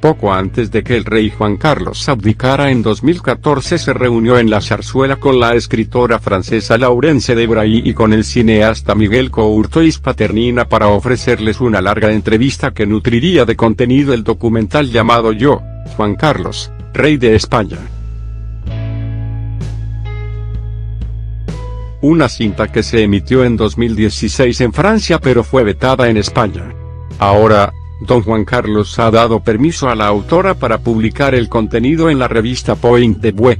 Poco antes de que el rey Juan Carlos abdicara en 2014 se reunió en la zarzuela con la escritora francesa Laurence de Bray y con el cineasta Miguel Courtois Paternina para ofrecerles una larga entrevista que nutriría de contenido el documental llamado Yo, Juan Carlos, Rey de España. Una cinta que se emitió en 2016 en Francia pero fue vetada en España. Ahora, don Juan Carlos ha dado permiso a la autora para publicar el contenido en la revista Point de Vue.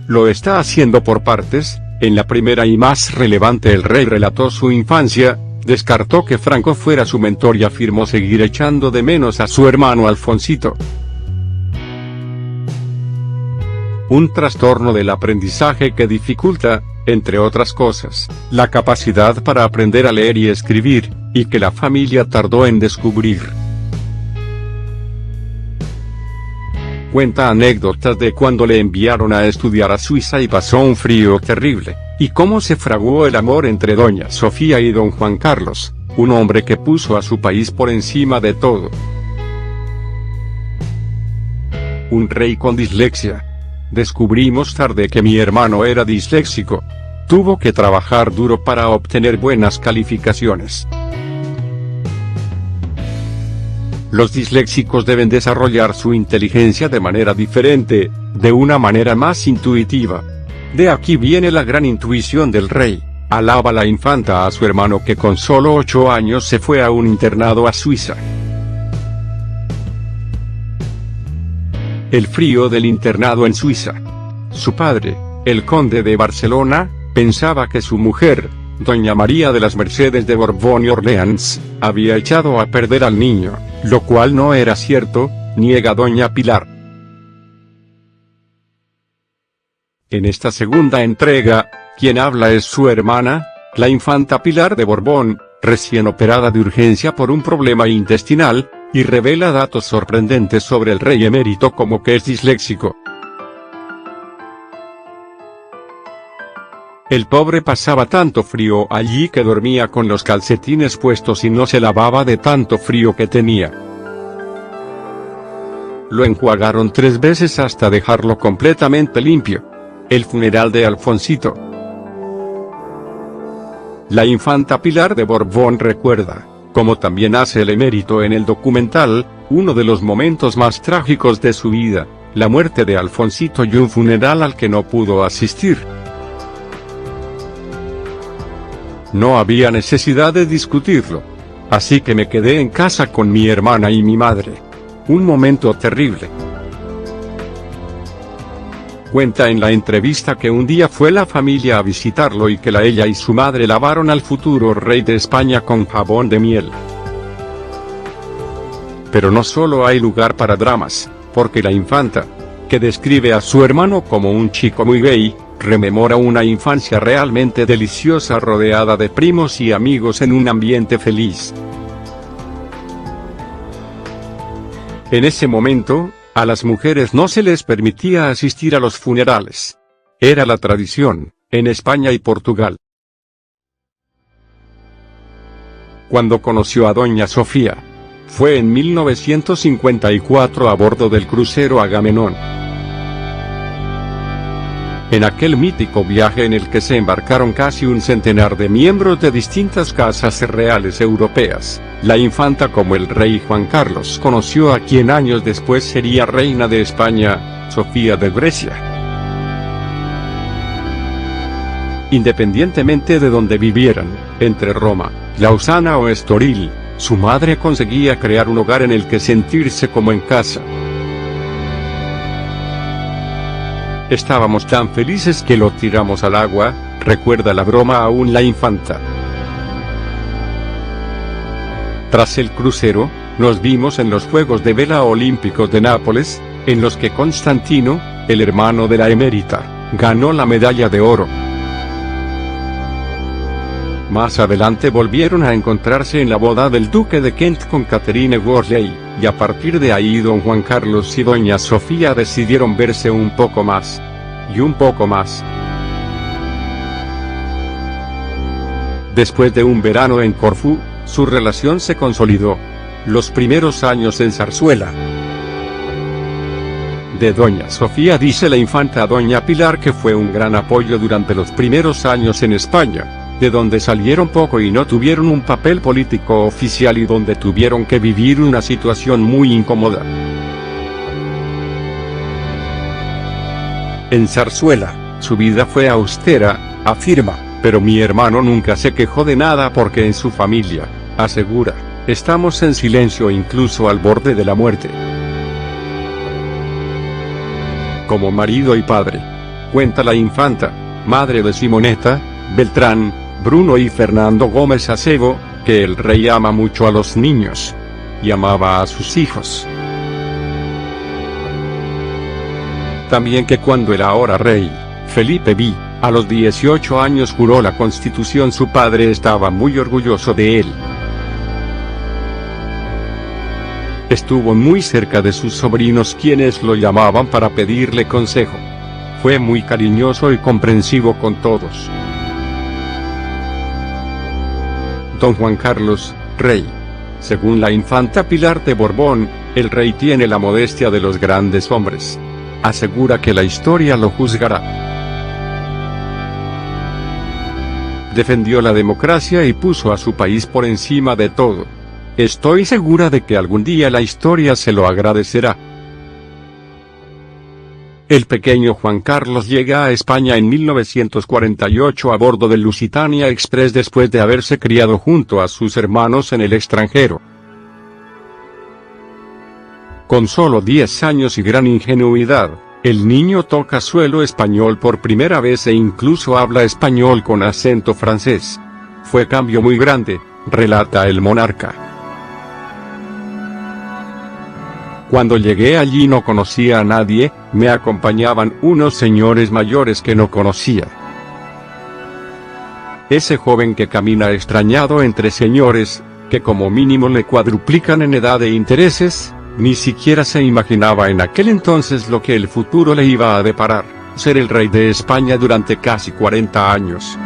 Lo está haciendo por partes. En la primera y más relevante, el rey relató su infancia, descartó que Franco fuera su mentor y afirmó seguir echando de menos a su hermano Alfonsito. Un trastorno del aprendizaje que dificulta, entre otras cosas, la capacidad para aprender a leer y escribir, y que la familia tardó en descubrir. Cuenta anécdotas de cuando le enviaron a estudiar a Suiza y pasó un frío terrible, y cómo se fraguó el amor entre doña Sofía y don Juan Carlos, un hombre que puso a su país por encima de todo. Un rey con dislexia. Descubrimos tarde que mi hermano era disléxico. Tuvo que trabajar duro para obtener buenas calificaciones. Los disléxicos deben desarrollar su inteligencia de manera diferente, de una manera más intuitiva. De aquí viene la gran intuición del rey. Alaba la infanta a su hermano que con solo 8 años se fue a un internado a Suiza. El frío del internado en Suiza. Su padre, el conde de Barcelona, pensaba que su mujer, doña María de las Mercedes de Borbón y Orleans, había echado a perder al niño, lo cual no era cierto, niega doña Pilar. En esta segunda entrega, quien habla es su hermana, la infanta Pilar de Borbón, recién operada de urgencia por un problema intestinal, y revela datos sorprendentes sobre el rey emérito como que es disléxico. El pobre pasaba tanto frío allí que dormía con los calcetines puestos y no se lavaba de tanto frío que tenía. Lo enjuagaron 3 veces hasta dejarlo completamente limpio. El funeral de Alfonsito. La infanta Pilar de Borbón recuerda, como también hace el emérito en el documental, uno de los momentos más trágicos de su vida, la muerte de Alfonsito y un funeral al que no pudo asistir. No había necesidad de discutirlo. Así que me quedé en casa con mi hermana y mi madre. Un momento terrible. Cuenta en la entrevista que un día fue la familia a visitarlo y que ella y su madre lavaron al futuro rey de España con jabón de miel. Pero no solo hay lugar para dramas, porque la infanta, que describe a su hermano como un chico muy gay, rememora una infancia realmente deliciosa rodeada de primos y amigos en un ambiente feliz. En ese momento, a las mujeres no se les permitía asistir a los funerales. Era la tradición, en España y Portugal. Cuando conoció a doña Sofía, fue en 1954 a bordo del crucero Agamenón. En aquel mítico viaje en el que se embarcaron casi un centenar de miembros de distintas casas reales europeas, la infanta como el rey Juan Carlos conoció a quien años después sería reina de España, Sofía de Grecia. Independientemente de donde vivieran, entre Roma, Lausana o Estoril, su madre conseguía crear un hogar en el que sentirse como en casa. Estábamos tan felices que lo tiramos al agua, recuerda la broma aún la infanta. Tras el crucero, nos vimos en los Juegos de Vela Olímpicos de Nápoles, en los que Constantino, el hermano de la emérita, ganó la medalla de oro. Más adelante volvieron a encontrarse en la boda del duque de Kent con Catherine Worsley, y a partir de ahí don Juan Carlos y doña Sofía decidieron verse un poco más. Y un poco más. Después de un verano en Corfú, su relación se consolidó. Los primeros años en Zarzuela. De doña Sofía dice la infanta a doña Pilar que fue un gran apoyo durante los primeros años en España, de donde salieron poco y no tuvieron un papel político oficial y donde tuvieron que vivir una situación muy incómoda. En Zarzuela, su vida fue austera, afirma, pero mi hermano nunca se quejó de nada porque en su familia, asegura, estamos en silencio incluso al borde de la muerte. Como marido y padre, cuenta la infanta, madre de Simonetta, Beltrán, Bruno y Fernando Gómez Acebo, que el rey ama mucho a los niños. Y amaba a sus hijos. También que cuando el ahora rey, Felipe V, a los 18 años juró la Constitución, su padre estaba muy orgulloso de él. Estuvo muy cerca de sus sobrinos quienes lo llamaban para pedirle consejo. Fue muy cariñoso y comprensivo con todos. Don Juan Carlos, rey. Según la infanta Pilar de Borbón, el rey tiene la modestia de los grandes hombres. Asegura que la historia lo juzgará. Defendió la democracia y puso a su país por encima de todo. Estoy segura de que algún día la historia se lo agradecerá. El pequeño Juan Carlos llega a España en 1948 a bordo del Lusitania Express después de haberse criado junto a sus hermanos en el extranjero. Con solo 10 años y gran ingenuidad, el niño toca suelo español por primera vez e incluso habla español con acento francés. Fue cambio muy grande, relata el monarca. Cuando llegué allí no conocía a nadie, me acompañaban unos señores mayores que no conocía. Ese joven que camina extrañado entre señores, que como mínimo le cuadruplican en edad e intereses, ni siquiera se imaginaba en aquel entonces lo que el futuro le iba a deparar, ser el rey de España durante casi 40 años.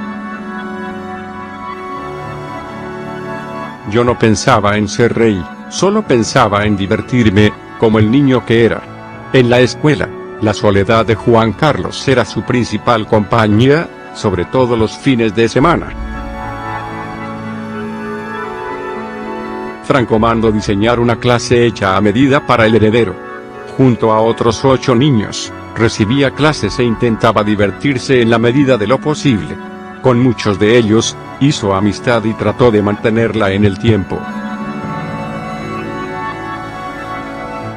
Yo no pensaba en ser rey, solo pensaba en divertirme, como el niño que era. En la escuela, la soledad de Juan Carlos era su principal compañía, sobre todo los fines de semana. Franco mandó diseñar una clase hecha a medida para el heredero. Junto a otros 8 niños, recibía clases e intentaba divertirse en la medida de lo posible. Con muchos de ellos, hizo amistad y trató de mantenerla en el tiempo.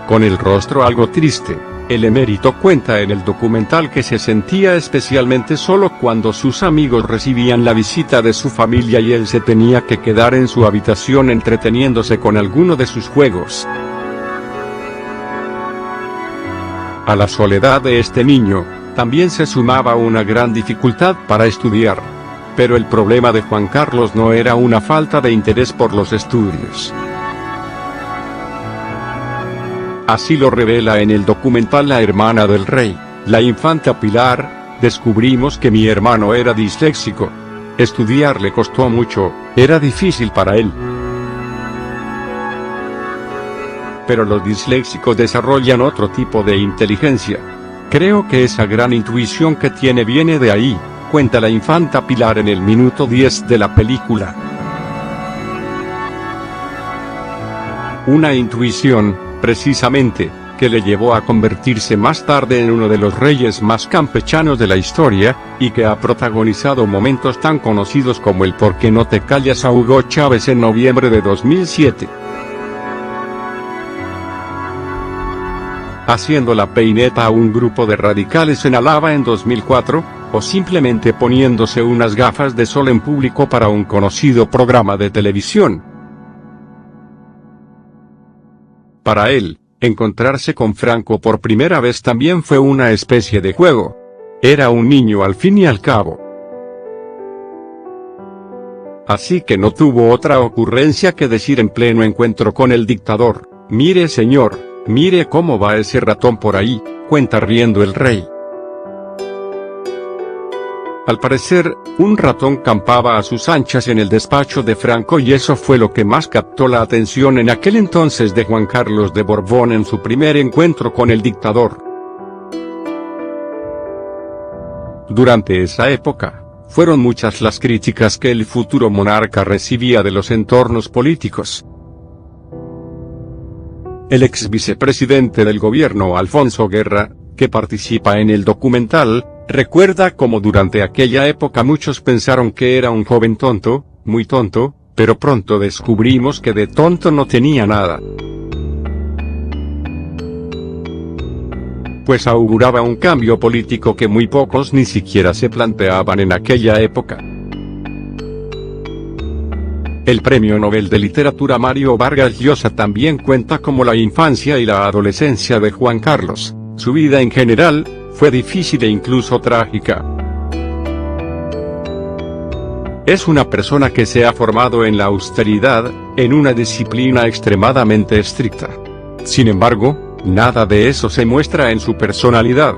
Con el rostro algo triste, el emérito cuenta en el documental que se sentía especialmente solo cuando sus amigos recibían la visita de su familia y él se tenía que quedar en su habitación entreteniéndose con alguno de sus juegos. A la soledad de este niño, también se sumaba una gran dificultad para estudiar. Pero el problema de Juan Carlos no era una falta de interés por los estudios. Así lo revela en el documental la hermana del rey, la infanta Pilar. Descubrimos que mi hermano era disléxico. Estudiar le costó mucho, era difícil para él. Pero los disléxicos desarrollan otro tipo de inteligencia. Creo que esa gran intuición que tiene viene de ahí, cuenta la infanta Pilar en el minuto 10 de la película. Una intuición, precisamente, que le llevó a convertirse más tarde en uno de los reyes más campechanos de la historia, y que ha protagonizado momentos tan conocidos como el ¿Por qué no te callas? A Hugo Chávez en noviembre de 2007. Haciendo la peineta a un grupo de radicales en Álava en 2004, o simplemente poniéndose unas gafas de sol en público para un conocido programa de televisión. Para él, encontrarse con Franco por primera vez también fue una especie de juego. Era un niño al fin y al cabo. Así que no tuvo otra ocurrencia que decir en pleno encuentro con el dictador: «Mire señor, mire cómo va ese ratón por ahí», cuenta riendo el rey. Al parecer, un ratón campaba a sus anchas en el despacho de Franco y eso fue lo que más captó la atención en aquel entonces de Juan Carlos de Borbón en su primer encuentro con el dictador. Durante esa época, fueron muchas las críticas que el futuro monarca recibía de los entornos políticos. El ex vicepresidente del gobierno Alfonso Guerra, que participa en el documental, recuerda cómo durante aquella época muchos pensaron que era un joven tonto, muy tonto, pero pronto descubrimos que de tonto no tenía nada. Pues auguraba un cambio político que muy pocos ni siquiera se planteaban en aquella época. El Premio Nobel de Literatura Mario Vargas Llosa también cuenta cómo la infancia y la adolescencia de Juan Carlos, su vida en general, fue difícil e incluso trágica. Es una persona que se ha formado en la austeridad, en una disciplina extremadamente estricta. Sin embargo, nada de eso se muestra en su personalidad.